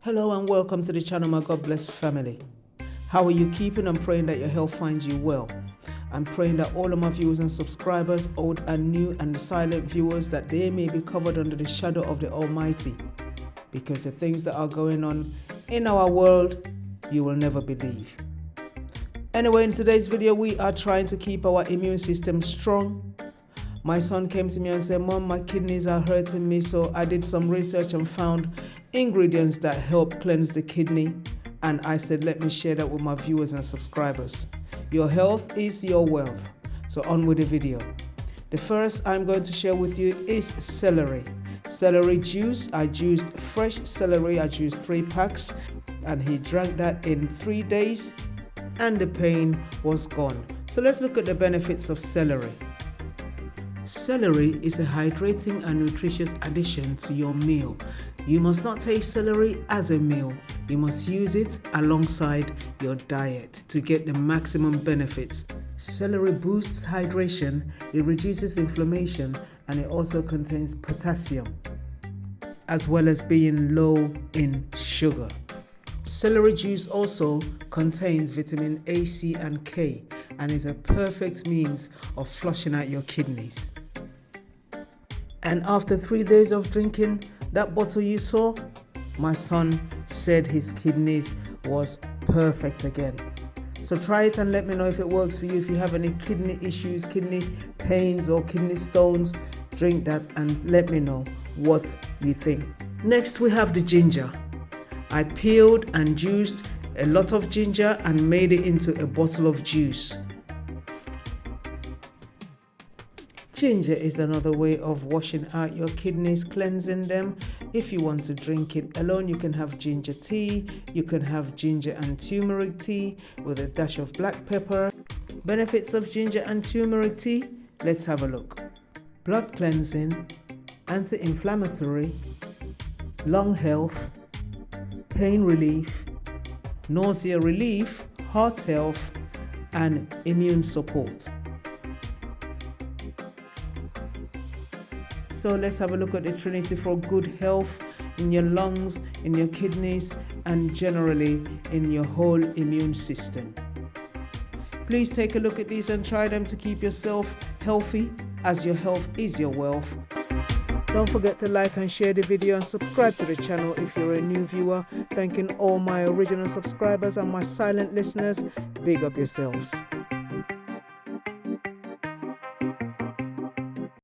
Hello and welcome to the channel, my God bless family. How are you keeping? I'm praying that your health finds you well. I'm praying that all of my viewers and subscribers, old and new and silent viewers, that they may be covered under the shadow of the Almighty. Because the things that are going on in our world, you will never believe. Anyway, in today's video, we are trying to keep our immune system strong. My son came to me and said, Mom, my kidneys are hurting me. So I did some research and found ingredients that help cleanse the kidney. And I said, let me share that with my viewers and subscribers. Your health is your wealth. So on with the video. The first I'm going to share with you is celery. Celery juice. I used fresh celery. I used 3 packs. And he drank that in 3 days. And the pain was gone. So let's look at the benefits of celery. Celery is a hydrating and nutritious addition to your meal. You must not take celery as a meal. You must use it alongside your diet to get the maximum benefits. Celery boosts hydration, it reduces inflammation, and it also contains potassium, as well as being low in sugar. Celery juice also contains vitamin A, C, and K, and is a perfect means of flushing out your kidneys. And after 3 days of drinking that bottle you saw, my son said his kidneys was perfect again. So try it and let me know if it works for you. If you have any kidney issues, kidney pains or kidney stones, drink that and let me know what you think. Next we have the ginger. I peeled and juiced a lot of ginger and made it into a bottle of juice. Ginger is another way of washing out your kidneys, cleansing them. If you want to drink it alone, you can have ginger tea. You can have ginger and turmeric tea with a dash of black pepper. Benefits of ginger and turmeric tea? Let's have a look. Blood cleansing, anti-inflammatory, lung health, pain relief, nausea relief, heart health, and immune support. So let's have a look at the Trinity for good health in your lungs, in your kidneys, and generally in your whole immune system. Please take a look at these and try them to keep yourself healthy, as your health is your wealth. Don't forget to like and share the video and subscribe to the channel if you're a new viewer. Thanking all my original subscribers and my silent listeners. Big up yourselves.